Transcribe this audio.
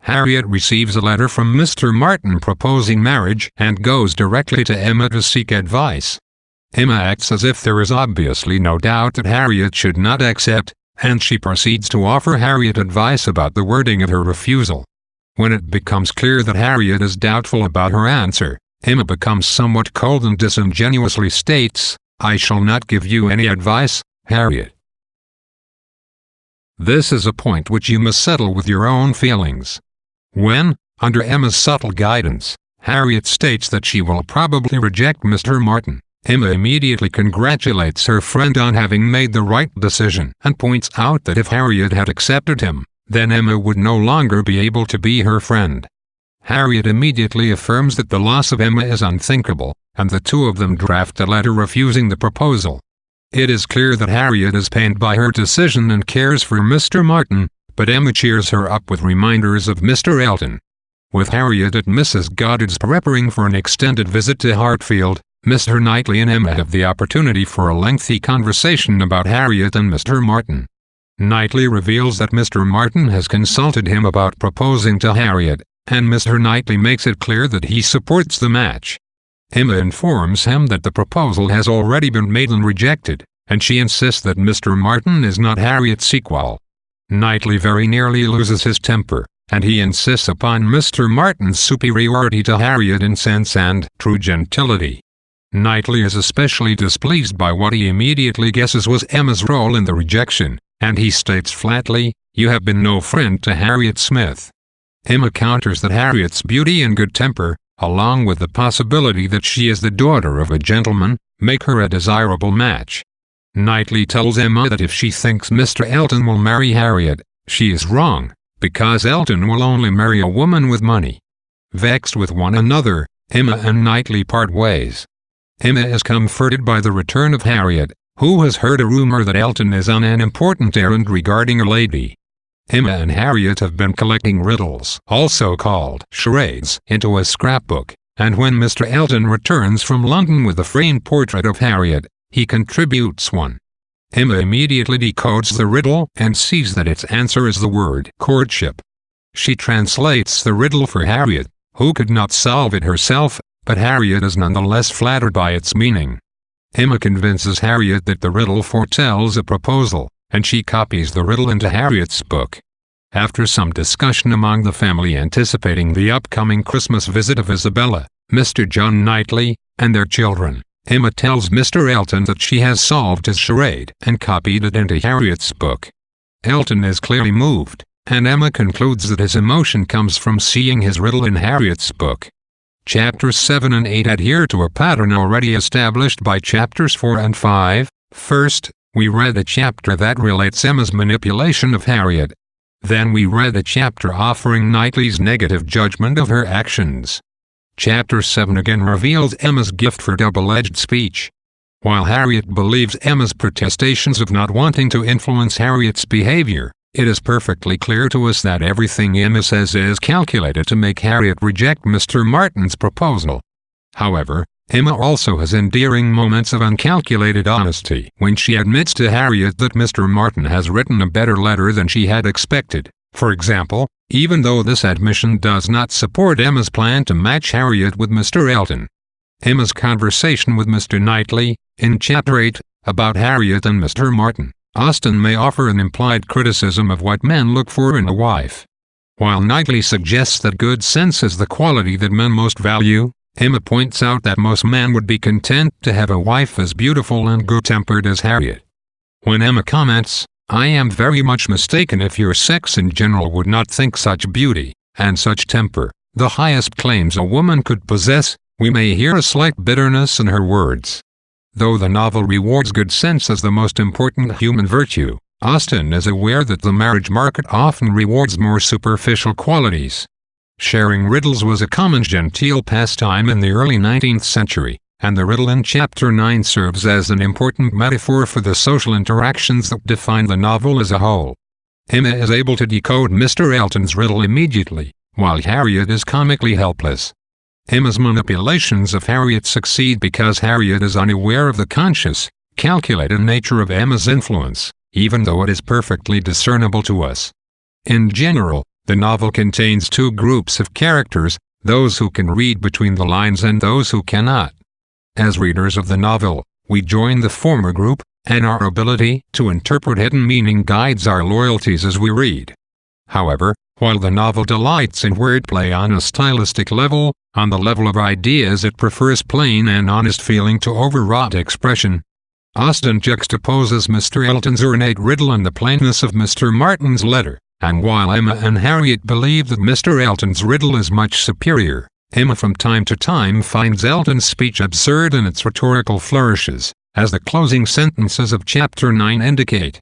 Harriet receives a letter from Mr. Martin proposing marriage and goes directly to Emma to seek advice. Emma acts as if there is obviously no doubt that Harriet should not accept, and she proceeds to offer Harriet advice about the wording of her refusal. When it becomes clear that Harriet is doubtful about her answer, Emma becomes somewhat cold and disingenuously states, "I shall not give you any advice, Harriet." This is a point which you must settle with your own feelings. When, under Emma's subtle guidance, Harriet states that she will probably reject Mr. Martin, Emma immediately congratulates her friend on having made the right decision and points out that if Harriet had accepted him, then Emma would no longer be able to be her friend. Harriet immediately affirms that the loss of Emma is unthinkable, and the two of them draft a letter refusing the proposal. It is clear that Harriet is pained by her decision and cares for Mr. Martin, but Emma cheers her up with reminders of Mr. Elton. With Harriet at Mrs. Goddard's preparing for an extended visit to Hartfield, Mr. Knightley and Emma have the opportunity for a lengthy conversation about Harriet and Mr. Martin. Knightley reveals that Mr. Martin has consulted him about proposing to Harriet, and Mr. Knightley makes it clear that he supports the match. Emma informs him that the proposal has already been made and rejected, and she insists that Mr. Martin is not Harriet's equal. Knightley very nearly loses his temper, and he insists upon Mr. Martin's superiority to Harriet in sense and true gentility. Knightley is especially displeased by what he immediately guesses was Emma's role in the rejection, and he states flatly, "You have been no friend to Harriet Smith." Emma counters that Harriet's beauty and good temper, along with the possibility that she is the daughter of a gentleman, make her a desirable match. Knightley tells Emma that if she thinks Mr. Elton will marry Harriet, she is wrong, because Elton will only marry a woman with money. Vexed with one another, Emma and Knightley part ways. Emma is comforted by the return of Harriet, who has heard a rumor that Elton is on an important errand regarding a lady. Emma and Harriet have been collecting riddles, also called charades, into a scrapbook, and when Mr. Elton returns from London with a framed portrait of Harriet, he contributes one. Emma immediately decodes the riddle and sees that its answer is the word courtship. She translates the riddle for Harriet, who could not solve it herself, but Harriet is nonetheless flattered by its meaning. Emma convinces Harriet that the riddle foretells a proposal, and she copies the riddle into Harriet's book. After some discussion among the family anticipating the upcoming Christmas visit of Isabella, Mr. John Knightley, and their children, Emma tells Mr. Elton that she has solved his charade and copied it into Harriet's book. Elton is clearly moved, and Emma concludes that his emotion comes from seeing his riddle in Harriet's book. Chapters 7 and 8 adhere to a pattern already established by chapters 4 and 5. First, we read a chapter that relates Emma's manipulation of Harriet. Then we read a chapter offering Knightley's negative judgment of her actions. Chapter 7 again reveals Emma's gift for double-edged speech. While Harriet believes Emma's protestations of not wanting to influence Harriet's behavior, it is perfectly clear to us that everything Emma says is calculated to make Harriet reject Mr. Martin's proposal. However, Emma also has endearing moments of uncalculated honesty when she admits to Harriet that Mr. Martin has written a better letter than she had expected. For example, even though this admission does not support Emma's plan to match Harriet with Mr. Elton. Emma's conversation with Mr. Knightley, in Chapter 8, about Harriet and Mr. Martin, Austen may offer an implied criticism of what men look for in a wife. While Knightley suggests that good sense is the quality that men most value, Emma points out that most men would be content to have a wife as beautiful and good-tempered as Harriet. When Emma comments, "I am very much mistaken if your sex in general would not think such beauty, and such temper, the highest claims a woman could possess," we may hear a slight bitterness in her words. Though the novel rewards good sense as the most important human virtue, Austen is aware that the marriage market often rewards more superficial qualities. Sharing riddles was a common genteel pastime in the early 19th century, and the riddle in Chapter 9 serves as an important metaphor for the social interactions that define the novel as a whole. Emma is able to decode Mr. Elton's riddle immediately, while Harriet is comically helpless. Emma's manipulations of Harriet succeed because Harriet is unaware of the conscious, calculated nature of Emma's influence, even though it is perfectly discernible to us. In general, The novel contains two groups of characters, those who can read between the lines and those who cannot. As readers of the novel, we join the former group, and our ability to interpret hidden meaning guides our loyalties as we read. However, while the novel delights in wordplay on a stylistic level, on the level of ideas it prefers plain and honest feeling to overwrought expression. Austen juxtaposes Mr. Elton's ornate riddle and the plainness of Mr. Martin's letter, and while Emma and Harriet believe that Mr. Elton's riddle is much superior, Emma from time to time finds Elton's speech absurd in its rhetorical flourishes, as the closing sentences of Chapter 9 indicate.